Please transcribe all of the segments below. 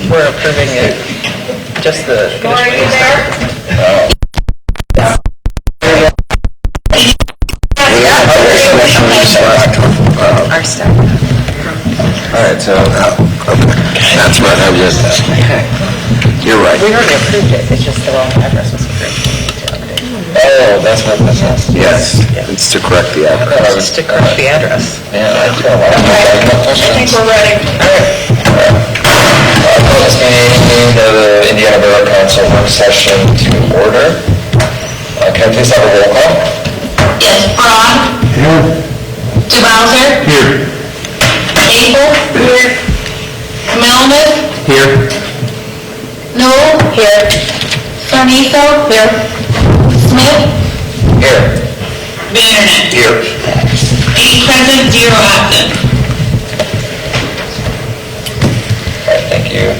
we're approving it, just the... Are you there? Our staff. All right, so that's what I was. You're right. We already approved it, it's just the wrong address was approved. Oh, that's what this is. Yes, it's to correct the address. Just to correct the address. Yeah, I think we're ready. This meeting of the Indiana Borough Council work session to order. Can I please have a roll call? Yes, Braun. Here. DeBowser. Here. Abel. Here. Kamelman. Here. Newell. Here. Sarniso. Here. Smith. Here. Vandernet. Here. 8 present, 0 absent. All right, thank you.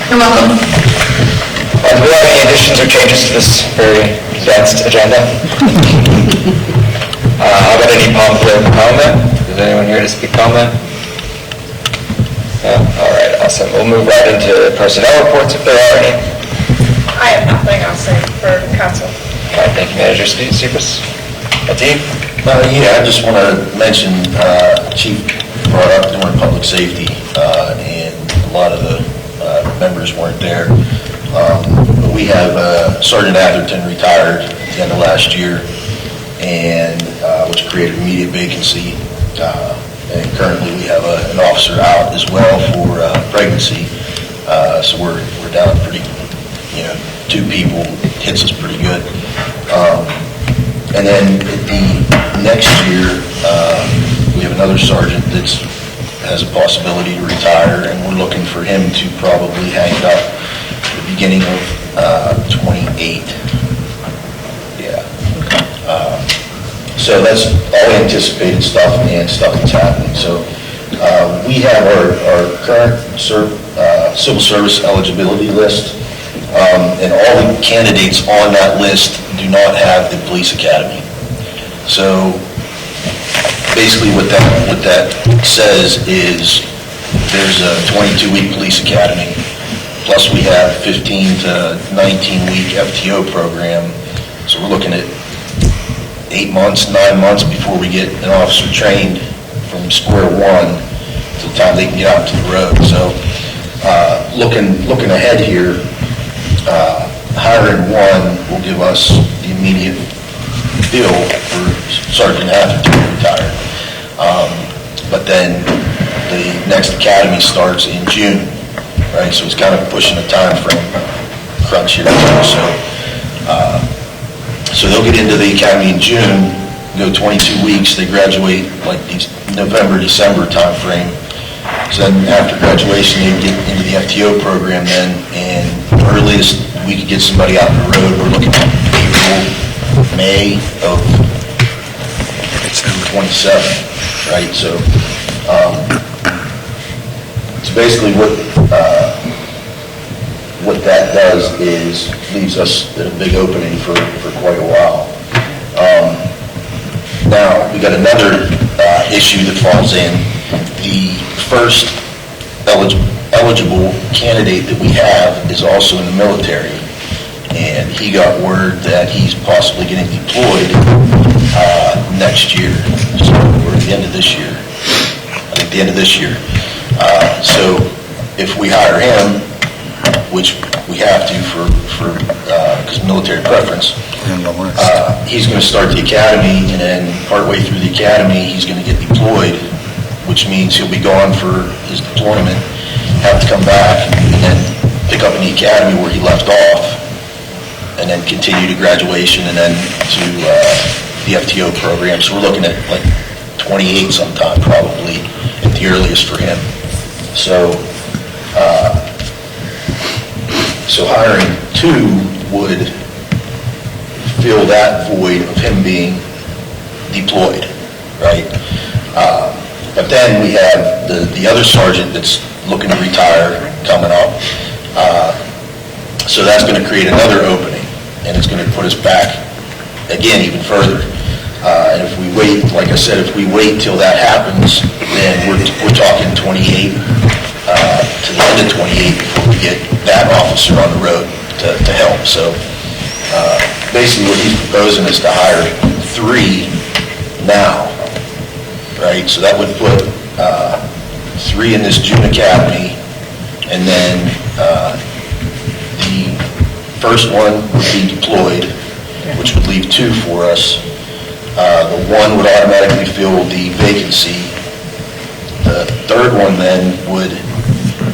You're welcome. Do we have any additions or changes to this very advanced agenda? How about any public comment? Is anyone here to speak comment? No? All right, awesome. We'll move right into personnel reports if there are any. I have nothing else to say for council. All right, thank you, Manager Seacrest. Atif? Yeah, I just want to mention, Chief brought up during public safety, and a lot of the members weren't there. But we have Sergeant Atherton retired at the end of last year, and which created an immediate vacancy. And currently we have an officer out as well for pregnancy. So we're down pretty, 2 people. Hits us pretty good. And then the next year, we have another sergeant that has a possibility to retire, and we're looking for him to probably hang it up at the beginning of 28. Yeah. So that's all anticipated stuff and stuff that's happening. So we have our current civil service eligibility list, and all the candidates on that list do not have the police academy. So basically what that says is there's a 22-week police academy, plus we have 15 to 19-week FTO program. So we're looking at 8 months, 9 months before we get an officer trained from square one to the time they can get out to the road. So looking ahead here, hiring one will give us the immediate bill for Sergeant Atherton to retire. But then the next academy starts in June, right? So it's kind of pushing the time frame crunch here. So they'll get into the academy in June, go 22 weeks. They graduate like November, December time frame. So then after graduation, they get into the FTO program then, and the earliest we could get somebody out on the road, we're looking at April, May of 27, right? So basically what that does is leaves us at a big opening for quite a while. Now, we got another issue that falls in. The first eligible candidate that we have is also in the military, and he got word that he's possibly getting deployed next year, or at the end of this year. I think the end of this year. So if we hire him, which we have to because military preference, he's going to start the academy, and then partway through the academy, he's going to get deployed, which means he'll be gone for his deployment, have to come back, and then pick up in the academy where he left off, and then continue to graduation, and then to the FTO program. So we're looking at like 28 sometime, probably, at the earliest for him. So hiring 2 would fill that void of him being deployed, right? But then we have the other sergeant that's looking to retire coming up. So that's going to create another opening, and it's going to put us back, again, even further. And if we wait, like I said, if we wait till that happens, then we're talking 28 to the end of 28 before we get that officer on the road to help. So basically what he's proposing is to hire 3 now, right? So that would put 3 in this June academy, and then the first one would be deployed, which would leave 2 for us. The one would automatically fill the vacancy. The third one then would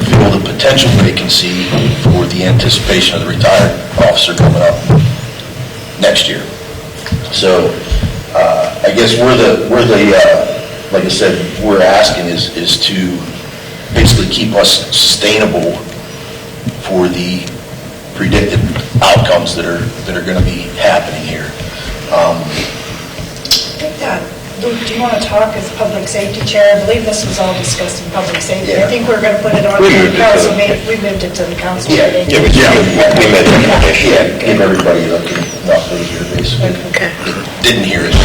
fill the potential vacancy for the anticipation of the retired officer coming up next year. So I guess like I said, we're asking is to basically keep us sustainable for the predicted outcomes that are going to be happening here. Luke, do you want to talk as public safety chair? I believe this was all discussed in public safety. I think we're going to put it on the council meeting. We moved it to the council meeting. We made a recommendation. Give everybody that not really here, basically. Okay. Didn't hear it.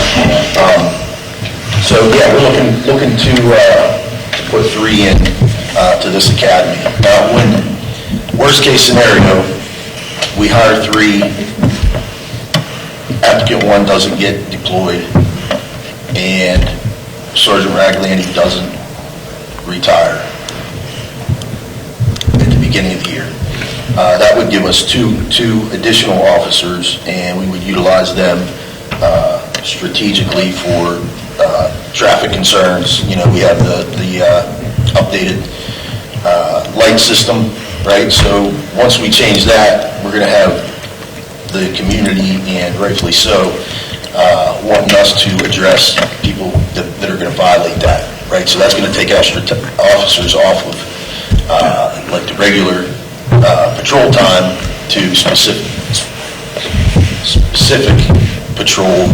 So, yeah, we're looking to put 3 in to this academy. Now, when worst case scenario, we hire 3, applicant 1 doesn't get deployed, and Sergeant Ragliani doesn't retire at the beginning of the year. That would give us two additional officers, and we would utilize them strategically for traffic concerns. You know, we have the updated light system, right? So once we change that, we're going to have the community, and rightfully so, wanting us to address people that are going to violate that, right? So that's going to take extra officers off of like the regular patrol time to specific patrol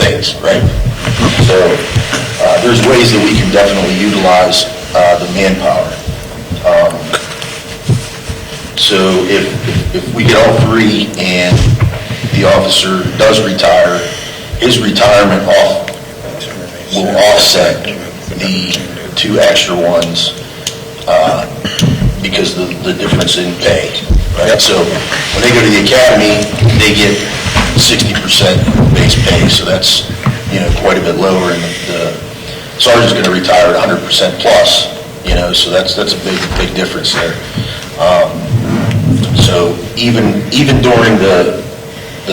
things, right? So there's ways that we can definitely utilize the manpower. So if we get all 3 and the officer does retire, his retirement will offset the 2 extra ones because of the difference in pay, right? So when they go to the academy, they get 60% base pay, so that's, you know, quite a bit lower, and the sergeant's going to retire at 100% plus, you know, so that's a big difference there. So even during the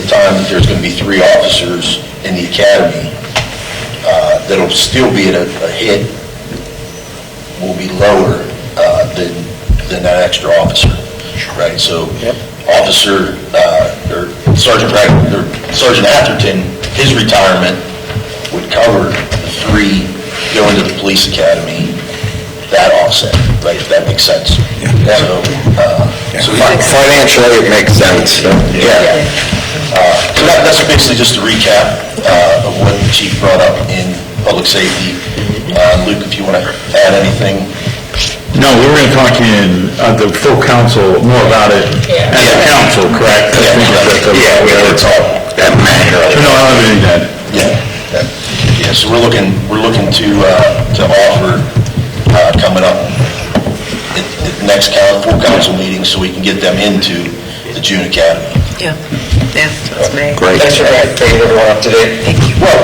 time that there's going to be 3 officers in the academy, that'll still be at a hit, will be lower than that extra officer, right? So officer, or Sergeant Atherton, his retirement would cover the 3 going to the police academy, that offset, right, if that makes sense. So Financially, it makes sense. yeah. So that's basically just a recap of what the chief brought up in public safety. Luke, if you want to add anything. No, we were going to talk in the full council more about it as a council, correct? Yeah, we had to talk that matter. No, I don't have anything to add. Yeah, so we're looking to offer coming up at the next full council meeting, so we can get them into the June Academy. That's me. Great. Thanks for bringing everyone up to date. Thank you. Well,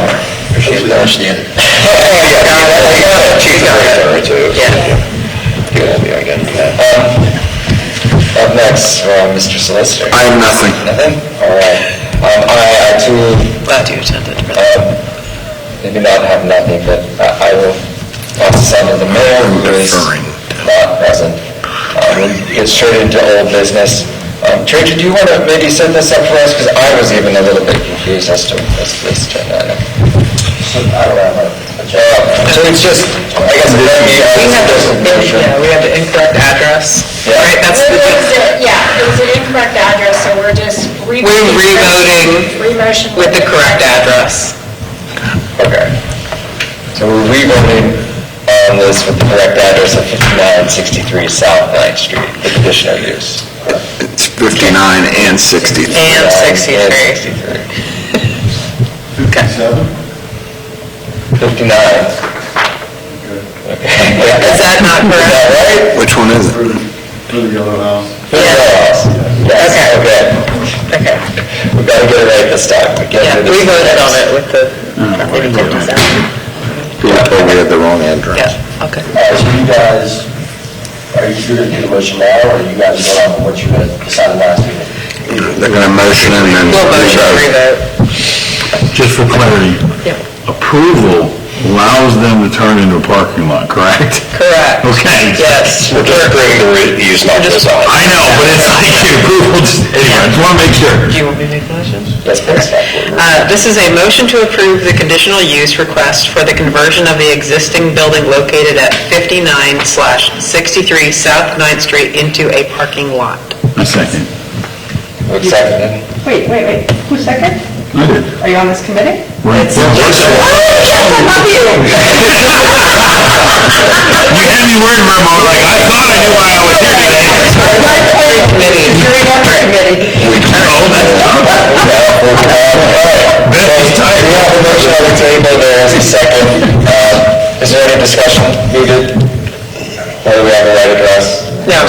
hopefully they understand it. Chief's very thorough too. He won't be again. Up next, Mr. Solicitor. I have nothing. Nothing? All right. I too, Glad you attended. maybe not have nothing, but I will pass this on to the mayor, who is not present. We'll get straight into old business. Tracy, do you want to maybe set this up for us? Because I was even a little bit confused as to this agenda item. I don't have So it's just, I guess, We have the incorrect address, Yeah. right? That's the, It was an incorrect address, so we're just we're revoting Re-motion with the correct address. Okay. So we're revoting on this with the correct address of 5963 South 9th Street, the conditional use. It's 59 and 63. And 63. 59. Is that not correct? Right? Which one is it? For the yellow house. Yes. Okay. Okay. We've got to get it right this time. Yeah, we voted on it with the, Yeah, but we had the wrong address. yeah, okay. So you guys, you're going to do the motion now, or you guys go on what you guys decided last meeting? They're gonna motion and then. We'll motion to revote. Just for clarity, Yep. approval allows them to turn into a parking lot, correct? Correct. Okay. Yes. We're just agreeing to use not design. I know, but it's like the approval, anyway, I just want to make sure. Do you want me to make the motion? Yes, please. This is a motion to approve the conditional use request for the conversion of the existing building located at 59/63 South 9th Street into a parking lot. A second. Who's seconded? Wait. Who's second? I did. Are you on this committee? It's- You had me worried for a moment, like, I thought I knew why I was here today. You're in our committee. Oh, that's Beth is We tired. have a motion on the table, there is a second. Is there any discussion needed? Whether we have the right address? No.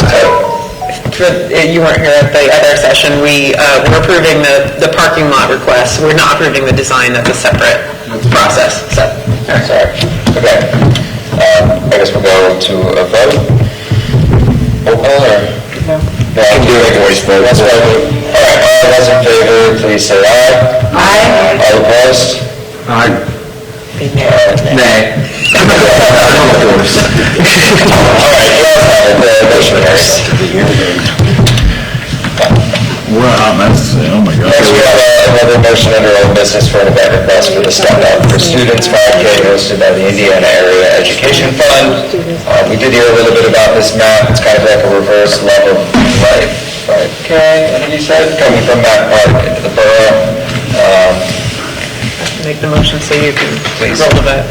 You weren't here at the other session. We're approving the parking lot request. We're not approving the design. That's a separate process, so. Sorry. Okay. I guess we'll go to a vote. Roll call or? No. Can do a voice vote. Let's vote. All right, all those in favor, please say aye. Aye. All opposed? Aye. Nay. All right, the motion carries. What a hot mess, oh my God. Next, we have another motion under old business for an event request for the Step Up for Students 5K hosted by the Indiana Area Education Fund. We did hear a little bit about this map. It's kind of like a reverse love of life, 5K, I think you said, coming from Matt Park into the Borough. Make the motion so you can Please. roll the vote.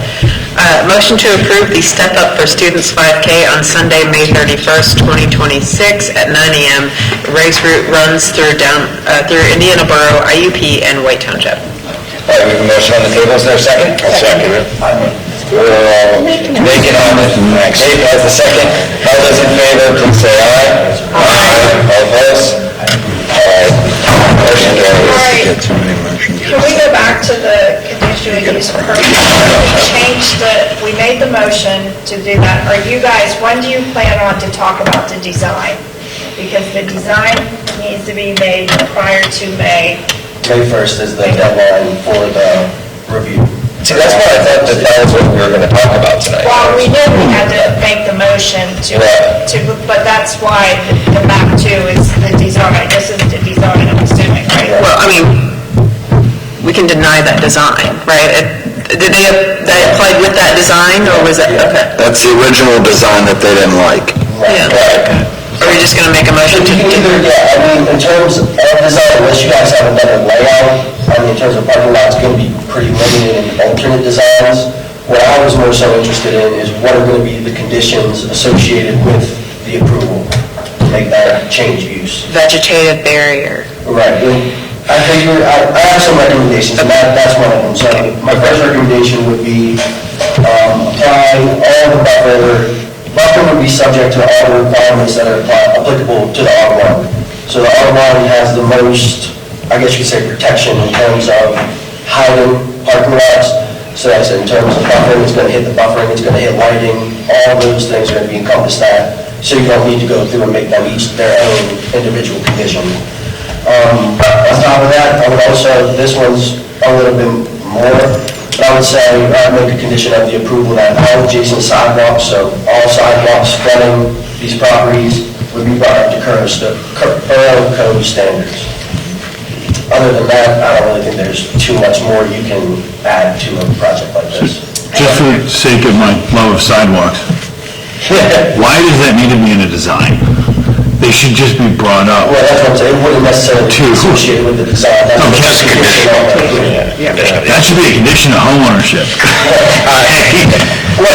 Motion to approve the Step Up for Students 5K on Sunday, May 31st, 2026 at 9 a.m. Race route runs through Indiana Borough, IUP, and White Township. All right, we have a motion on the table. Is there a second? I'll second it. Making on it. Nate has the second. All those in favor, please say aye. Aye. All opposed? All right. Motion carries. Get too many motions. Can we go back to the conditional use permit? We made the motion to do that. Are you guys, when do you plan on to talk about the design? Because the design needs to be made prior to May. May 1st is the deadline for the review. See, that's why I thought that was what we were going to talk about tonight. Well, we knew we had to make the motion but that's why the map 2 is the design. This is the design, I'm assuming, right? Well, I mean, we can deny that design, right? Did they applied with that design, or was it, okay? That's the original design that they didn't like. Yeah. Right. Are we just going to make a motion You can to? either, yeah, I mean, in terms of design, unless you guys haven't done a layout, I mean, in terms of parking lots, it's going to be pretty limited in alternate designs. What I was more so interested in is what are going to be the conditions associated with the approval to make that change use. Vegetated barrier. Right, and I have some recommendations, and that's one of them. So my first recommendation would be applying all the buffer would be subject to all the requirements that are applicable to the R1. So the R1 has the most, I guess you could say, protection in terms of hiding parking lots. So that's in terms of buffering, it's going to hit the buffering, it's going to hit lighting, all those things are going to be encompassed that. So you don't need to go through and make them each their own individual condition. On top of that, I would also, this one's a little bit more, but I would say, make a condition of the approval that all adjacent sidewalks, so all sidewalks fronting these properties would be brought up to Borough Code standards. Other than that, I don't really think there's too much more you can add to a project like this. Just for the sake of my love of sidewalks, why does that need to be in a design? They should just be brought up. Well, that's what I'm saying, it wouldn't necessarily be associated with the design. That's No, just just a condition on that. That should be a condition of homeownership. Well,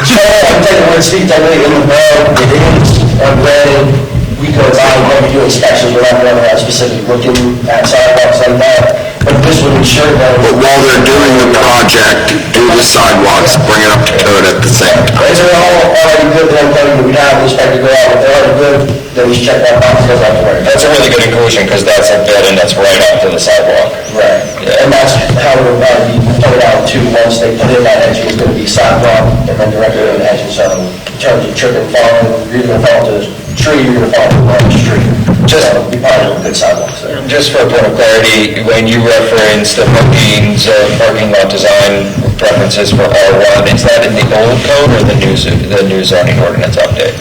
so I'm taking word Steve told me in the borough, it is, granted, we go by when we do inspections, we're not going to have specific looking at sidewalks like that, but this would ensure that. But while they're doing the project, project, do the sidewalks, bring it up to code at the same time. These are all already good, then we have the inspector go out, if they're already good, then we should check that box, doesn't have to worry. That's a really good inclusion, because that's a building that's right up to the sidewalk. Right, and that's how it would be pointed out too, once they put in that edge, it's gonna be sidewalk, and then directly on the edge, so in terms of tripping, falling, you're gonna fall into the tree, you're gonna fall into the street. Just, be part of a good sidewalks there. Just for a point of clarity, when you reference the parking lot design preferences for R1, is that in the old code or the new zoning ordinance update?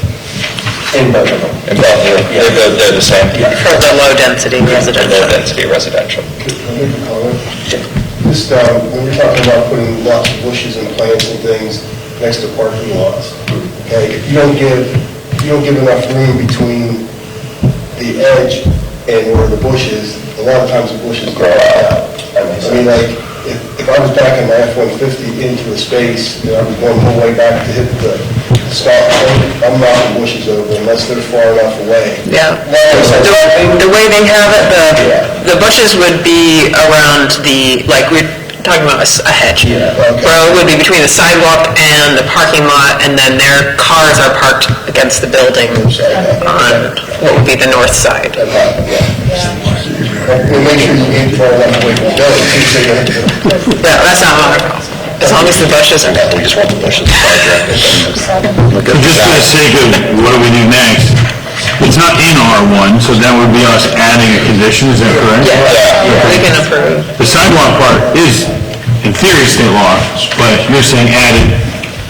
In both of them. In both, they're the same? For the low-density residential. Low-density residential. Just, when you're talking about putting lots of bushes and plants and things next to parking lots, okay, if you don't give enough room between the edge and where the bush is, a lot of times the bushes grow out. I mean, like, if I was backing my F-150 into a space, and I was going the whole way back to hit the stop point, I'm knocking bushes over unless they're far enough away. Yeah. The way they have it, the bushes would be around the, like, we're talking about a hedge. Yeah, okay. Row would be between the sidewalk and the parking lot, and then their cars are parked against the building on what would be the north side. And make sure you ain't far enough away from the building, too, so you have to... Yeah, that's not my problem, as long as the bushes are... We just want the bushes to fire directly. Just for the sake of what do we do next, it's not in R1, so that would be us adding a condition, is that correct? Yeah, we can approve. The sidewalk part is, in theory, state law, but you're saying add it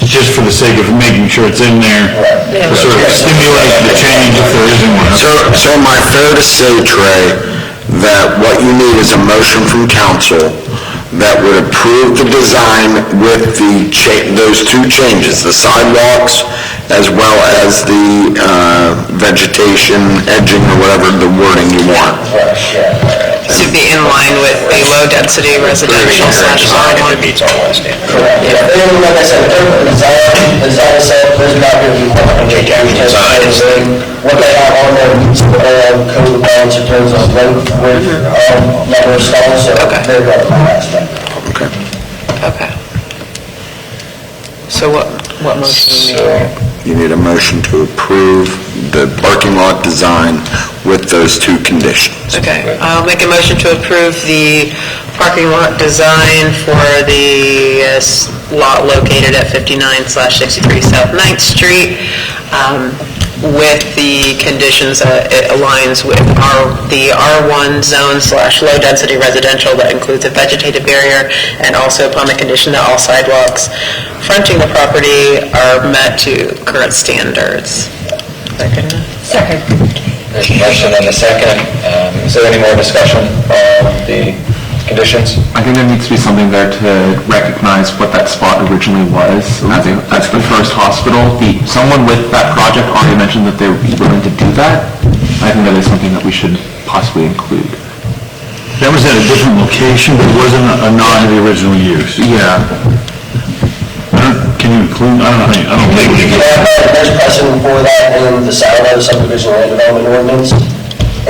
just for the sake of making sure it's in there, to sort of stimulate the change if there isn't one. So am I fair to say, Trey, that what you need is a motion from council that would approve the design with those two changes, the sidewalks as well as the vegetation, edging, or whatever the wording you want? To be in line with the low-density residential slash R1. It meets all our standards. Correct, yeah. And like I said, in terms of the design itself, there's not going to be one what they have on there meets the code of bounds in terms of length, width, number of stalls, so they're going to pass that. Okay. So what motion do you need? You need a motion to approve the parking lot design with those two conditions. Okay, I'll make a motion to approve the parking lot design for the lot located at 59/63 South 9th Street, with the conditions it aligns with the R1 zone slash low-density residential that includes a vegetated barrier, and also upon the condition that all sidewalks fronting the property are met to current standards. Second. There's a motion and a second. Is there any more discussion on the conditions? I think there needs to be something there to recognize what that spot originally was. That's the first hospital. Someone with that project already mentioned that they would be willing to do that. I think that is something that we should possibly include. That was at a different location, but it wasn't a nod to the original use. Yeah. Can you include, I don't think we can. There's precedent for that in the Silo subdivision land development ordinance.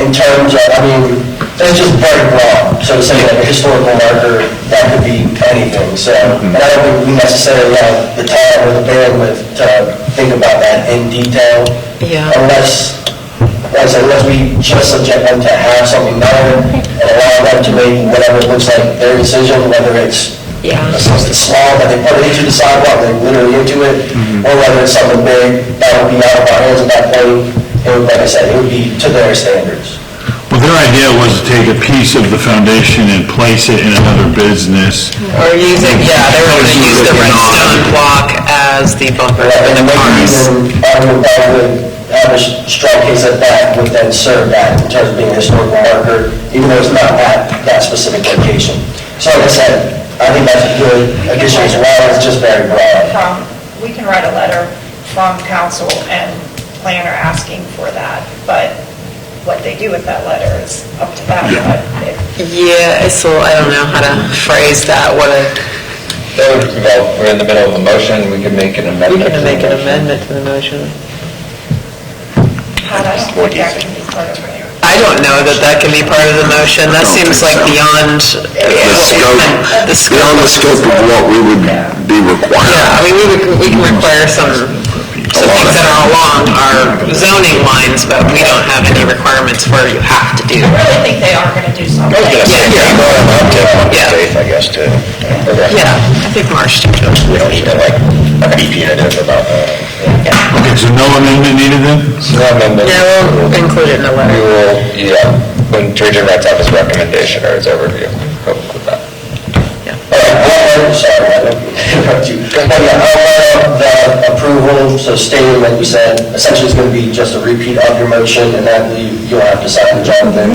In terms of, I mean, it's just very broad. So to say like a historical marker, that could be anything. So, and I don't think we necessarily have the time or the bandwidth to think about that in detail. Yeah. Unless, like I said, unless we just subject them to have something done and allow them to make whatever it looks like their decision, whether it's something small that they put into the sidewalk, they literally into it, or whether it's something big, that would be out of our hands at that point. It would, like I said, it would be to their standards. Well, their idea was to take a piece of the foundation and place it in another business. Or using, they were going to use the redstone block as the bumper for the cars. I would have a strong case that that would then serve that in terms of being a historical marker, even though it's not that specific location. So like I said, I think that's a good addition as well, it's just very broad. We can write a letter from council and planner asking for that, but what they do with that letter is up to them. Yeah, so I don't know how to phrase that, We're in the middle of a motion, we could make an amendment. We can make an amendment to the motion. I don't think that can be part of it. I don't know that that can be part of the motion. That seems like beyond the scope. Beyond the scope of what we would be required. Yeah, I mean, we can require some things that are along our zoning lines, but we don't have any requirements where you have to do. I really think they are gonna do something. Yeah. I guess, too. Yeah, I think Marsh did too. We don't need to be punitive about that. Okay, so no amendment needed then? No amendment. Yeah, we'll include it in the We letter. will, when Trajan writes up his recommendation or his overview, he'll include that. Sorry, I don't interrupt you. But yeah, the approval, so stating, like you said, essentially it's going to be just a repeat of your motion, and then you'll have to sign the job then.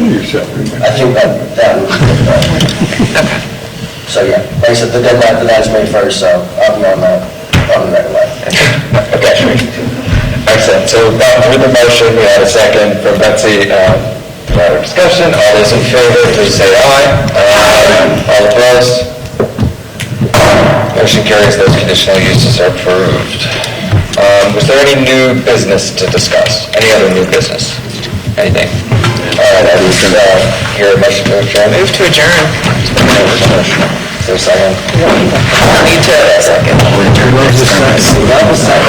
I think that would be good. So yeah, like I said, the deadline for that is May 1st, so I'll be on that, on the right way. Okay. Excellent. So with the motion, we had a second from Betsy. Further discussion. All those in favor, please say aye. Aye. All opposed? Motion carries. Those conditional uses are approved. Was there any new business to discuss? Any other new business? Anything? All right, I would hear a motion to adjourn. Move to adjourn. Is there a second? Need to second. Second.